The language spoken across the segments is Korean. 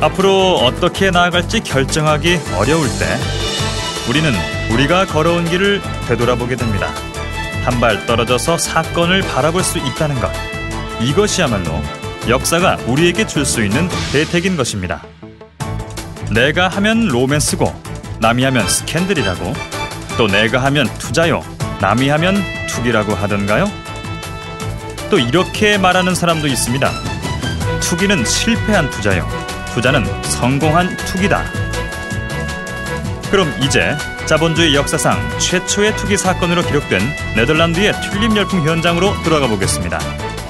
앞으로 어떻게 나아갈지 결정하기 어려울 때 우리는 우리가 걸어온 길을 되돌아보게 됩니다. 한 발 떨어져서 사건을 바라볼 수 있다는 것. 이것이야말로 역사가 우리에게 줄 수 있는 혜택인 것입니다. 내가 하면 로맨스고 남이 하면 스캔들이라고, 또 내가 하면 투자요 남이 하면 투기라고 하던가요? 또 이렇게 말하는 사람도 있습니다. 투기는 실패한 투자요, 투자는 성공한 투기다. 그럼 이제 자본주의 역사상 최초의 투기 사건으로 기록된 네덜란드의 튤립 열풍 현장으로 들어가 보겠습니다.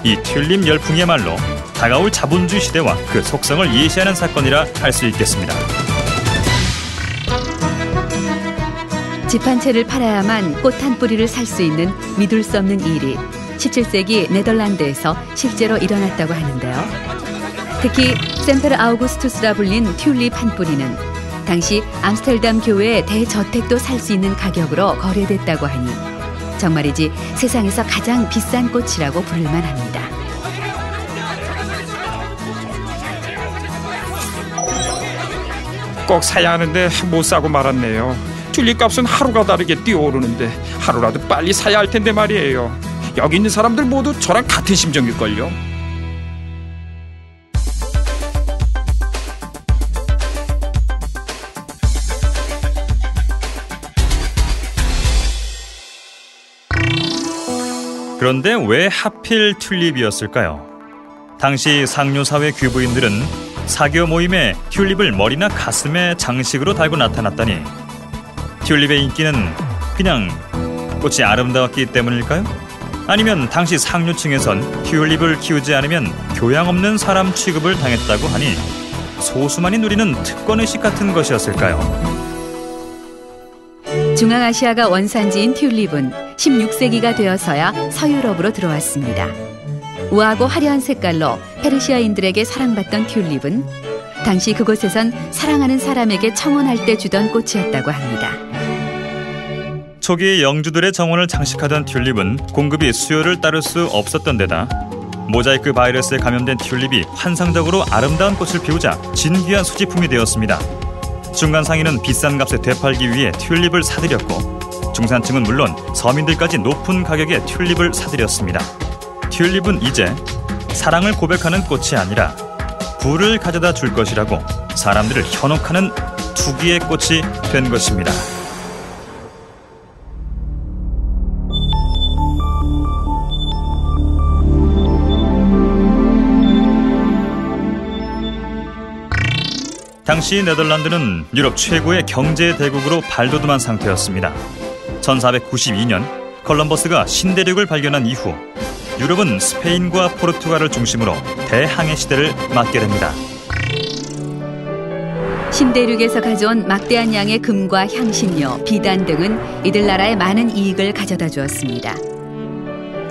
이 튤립 열풍이야말로 다가올 자본주의 시대와 그 속성을 예시하는 사건이라 할 수 있겠습니다. 집 한 채를 팔아야만 꽃 한 뿌리를 살 수 있는 믿을 수 없는 일이 17세기 네덜란드에서 실제로 일어났다고 하는데요. 특히 샘페르 아우구스투스라 불린 튤립 한 뿌리는 당시 암스테르담 교회의 대저택도 살 수 있는 가격으로 거래됐다고 하니 정말이지 세상에서 가장 비싼 꽃이라고 부를만 합니다. 꼭 사야 하는데 못 사고 말았네요. 튤립 값은 하루가 다르게 뛰어오르는데 하루라도 빨리 사야 할 텐데 말이에요. 여기 있는 사람들 모두 저랑 같은 심정일걸요. 그런데 왜 하필 튤립이었을까요? 당시 상류사회 귀부인들은 사교 모임에 튤립을 머리나 가슴에 장식으로 달고 나타났다니, 튤립의 인기는 그냥 꽃이 아름다웠기 때문일까요? 아니면 당시 상류층에선 튤립을 키우지 않으면 교양 없는 사람 취급을 당했다고 하니 소수만이 누리는 특권의식 같은 것이었을까요? 중앙아시아가 원산지인 튤립은 16세기가 되어서야 서유럽으로 들어왔습니다. 우아하고 화려한 색깔로 페르시아인들에게 사랑받던 튤립은 당시 그곳에선 사랑하는 사람에게 청혼할 때 주던 꽃이었다고 합니다. 초기 영주들의 정원을 장식하던 튤립은 공급이 수요를 따를 수 없었던 데다 모자이크 바이러스에 감염된 튤립이 환상적으로 아름다운 꽃을 피우자 진귀한 소지품이 되었습니다. 중간 상인은 비싼 값에 되팔기 위해 튤립을 사들였고, 중산층은 물론 서민들까지 높은 가격에 튤립을 사들였습니다. 튤립은 이제 사랑을 고백하는 꽃이 아니라 부를 가져다 줄 것이라고 사람들을 현혹하는 투기의 꽃이 된 것입니다. 당시 네덜란드는 유럽 최고의 경제 대국으로 발돋움한 상태였습니다. 1492년 콜럼버스가 신대륙을 발견한 이후 유럽은 스페인과 포르투갈을 중심으로 대항해 시대를 맞게 됩니다. 신대륙에서 가져온 막대한 양의 금과 향신료, 비단 등은 이들 나라에 많은 이익을 가져다 주었습니다.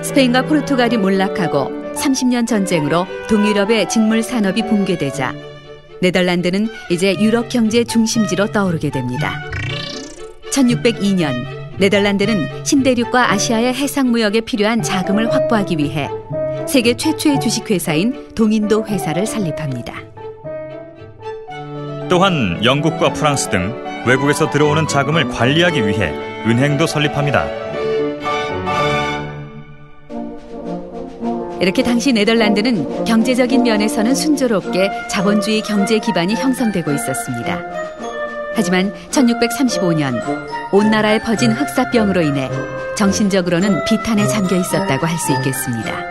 스페인과 포르투갈이 몰락하고 30년 전쟁으로 동유럽의 직물 산업이 붕괴되자 네덜란드는 이제 유럽 경제 중심지로 떠오르게 됩니다. 1602년 네덜란드는 신대륙과 아시아의 해상무역에 필요한 자금을 확보하기 위해 세계 최초의 주식회사인 동인도 회사를 설립합니다. 또한 영국과 프랑스 등 외국에서 들어오는 자금을 관리하기 위해 은행도 설립합니다. 이렇게 당시 네덜란드는 경제적인 면에서는 순조롭게 자본주의 경제 기반이 형성되고 있었습니다. 하지만 1635년 온 나라에 퍼진 흑사병으로 인해 정신적으로는 비탄에 잠겨 있었다고 할 수 있겠습니다.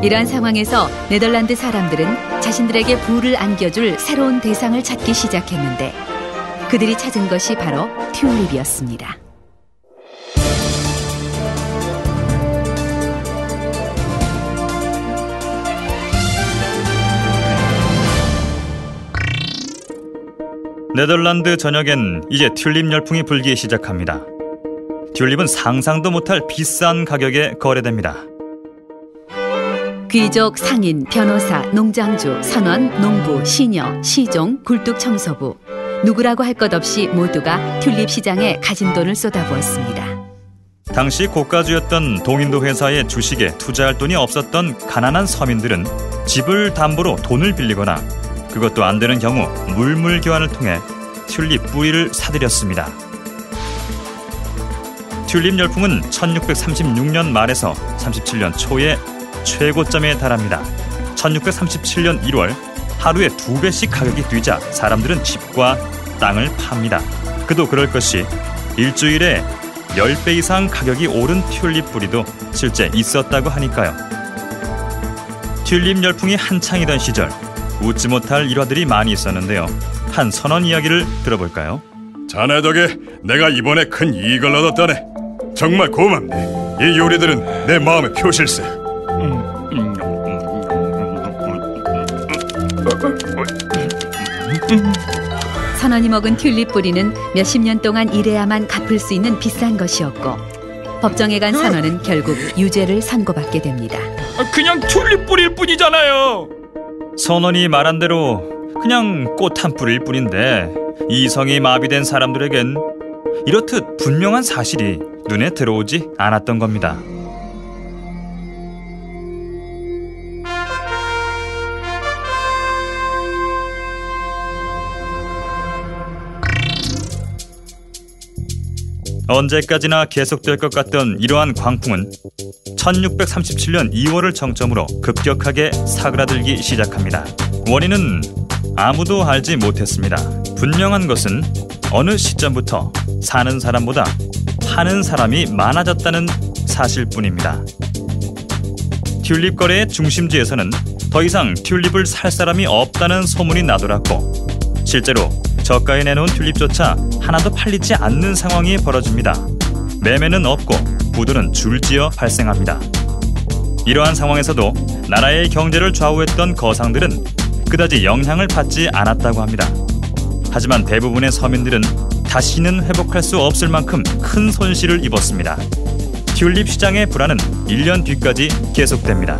이러한 상황에서 네덜란드 사람들은 자신들에게 부를 안겨줄 새로운 대상을 찾기 시작했는데 그들이 찾은 것이 바로 튤립이었습니다. 네덜란드 전역엔 이제 튤립 열풍이 불기 시작합니다. 튤립은 상상도 못할 비싼 가격에 거래됩니다. 귀족, 상인, 변호사, 농장주, 선원, 농부, 시녀, 시종, 굴뚝 청소부 누구라고 할 것 없이 모두가 튤립 시장에 가진 돈을 쏟아부었습니다. 당시 고가주였던 동인도 회사의 주식에 투자할 돈이 없었던 가난한 서민들은 집을 담보로 돈을 빌리거나 그것도 안 되는 경우 물물 교환을 통해 튤립 뿌리를 사들였습니다. 튤립 열풍은 1636년 말에서 37년 초에 최고점에 달합니다. 1637년 1월 하루에 2배씩 가격이 뛰자 사람들은 집과 땅을 팝니다. 그도 그럴 것이 일주일에 10배 이상 가격이 오른 튤립 뿌리도 실제 있었다고 하니까요. 튤립 열풍이 한창이던 시절 웃지 못할 일화들이 많이 있었는데요. 한 선원 이야기를 들어볼까요? 자네 덕에 내가 이번에 큰 이익을 얻었다네. 정말 고맙네. 이 요리들은 내 마음의 표실세. 선원이 먹은 튤립 뿌리는 몇십 년 동안 일해야만 갚을 수 있는 비싼 것이었고 법정에 간 선원은 결국 유죄를 선고받게 됩니다. 그냥 튤립 뿌리일 뿐이잖아요. 선원이 말한 대로 그냥 꽃 한 뿌리일 뿐인데 이성이 마비된 사람들에겐 이렇듯 분명한 사실이 눈에 들어오지 않았던 겁니다. 언제까지나 계속될 것 같던 이러한 광풍은 1637년 2월을 정점으로 급격하게 사그라들기 시작합니다. 원인은 아무도 알지 못했습니다. 분명한 것은 어느 시점부터 사는 사람보다 파는 사람이 많아졌다는 사실뿐입니다. 튤립 거래의 중심지에서는 더 이상 튤립을 살 사람이 없다는 소문이 나돌았고 실제로 저가에 내놓은 튤립조차 하나도 팔리지 않는 상황이 벌어집니다. 매매는 없고 부도는 줄지어 발생합니다. 이러한 상황에서도 나라의 경제를 좌우했던 거상들은 그다지 영향을 받지 않았다고 합니다. 하지만 대부분의 서민들은 다시는 회복할 수 없을 만큼 큰 손실을 입었습니다. 튤립 시장의 불안은 1년 뒤까지 계속됩니다.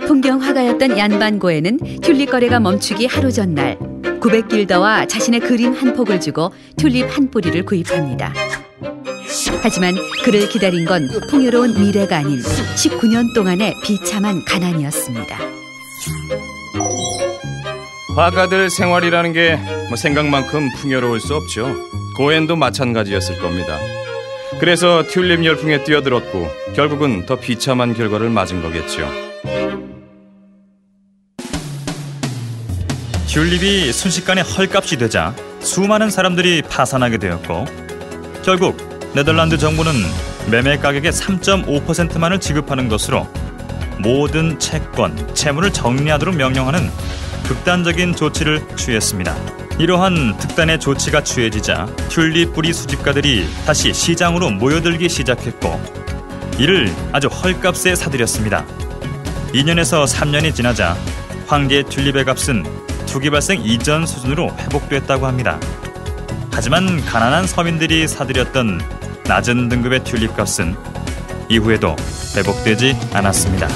풍경 화가였던 얀반고에는 튤립 거래가 멈추기 하루 전날 900길더와 자신의 그림 한 폭을 주고 튤립 한 뿌리를 구입합니다. 하지만 그를 기다린 건 풍요로운 미래가 아닌 19년 동안의 비참한 가난이었습니다. 화가들 생활이라는 게 생각만큼 풍요로울 수 없죠. 고엔도 마찬가지였을 겁니다. 그래서 튤립 열풍에 뛰어들었고 결국은 더 비참한 결과를 맞은 거겠죠. 튤립이 순식간에 헐값이 되자 수많은 사람들이 파산하게 되었고 결국 네덜란드 정부는 매매 가격의 3.5%만을 지급하는 것으로 모든 채권, 채무를 정리하도록 명령하는 극단적인 조치를 취했습니다. 이러한 특단의 조치가 취해지자 튤립 뿌리 수집가들이 다시 시장으로 모여들기 시작했고 이를 아주 헐값에 사들였습니다. 2년에서 3년이 지나자 황제 튤립의 값은 투기 발생 이전 수준으로 회복됐다고 합니다. 하지만 가난한 서민들이 사들였던 낮은 등급의 튤립 값은 이후에도 회복되지 않았습니다.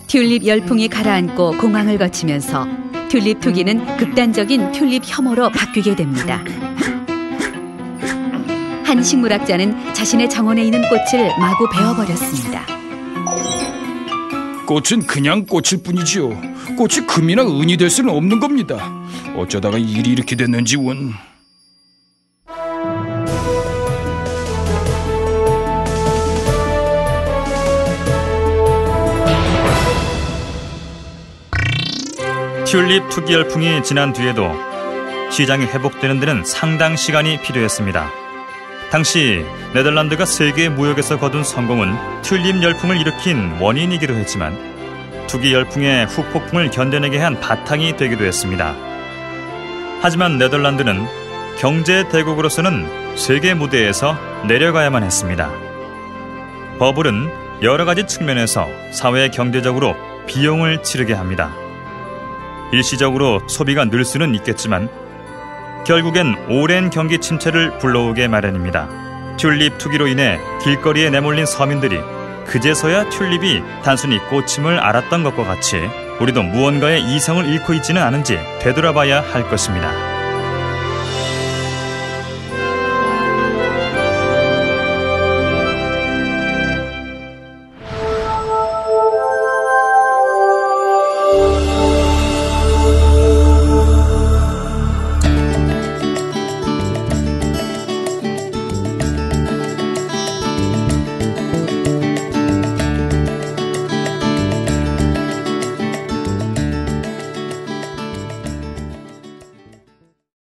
튤립 열풍이 가라앉고 공황을 거치면서 튤립 투기는 극단적인 튤립 혐오로 바뀌게 됩니다. 한 식물학자는 자신의 정원에 있는 꽃을 마구 베어버렸습니다. 꽃은 그냥 꽃일 뿐이지요. 꽃이 금이나 은이 될 수는 없는 겁니다. 어쩌다가 일이 이렇게 됐는지 원. 튤립 투기 열풍이 지난 뒤에도 시장이 회복되는 데는 상당 시간이 필요했습니다. 당시 네덜란드가 세계 무역에서 거둔 성공은 튤립 열풍을 일으킨 원인이기도 했지만 투기 열풍의 후폭풍을 견뎌내게 한 바탕이 되기도 했습니다. 하지만 네덜란드는 경제 대국으로서는 세계 무대에서 내려가야만 했습니다. 버블은 여러 가지 측면에서 사회 경제적으로 비용을 치르게 합니다. 일시적으로 소비가 늘 수는 있겠지만 결국엔 오랜 경기 침체를 불러오게 마련입니다. 튤립 투기로 인해 길거리에 내몰린 서민들이 그제서야 튤립이 단순히 꽃임을 알았던 것과 같이 우리도 무언가의 이성을 잃고 있지는 않은지 되돌아봐야 할 것입니다.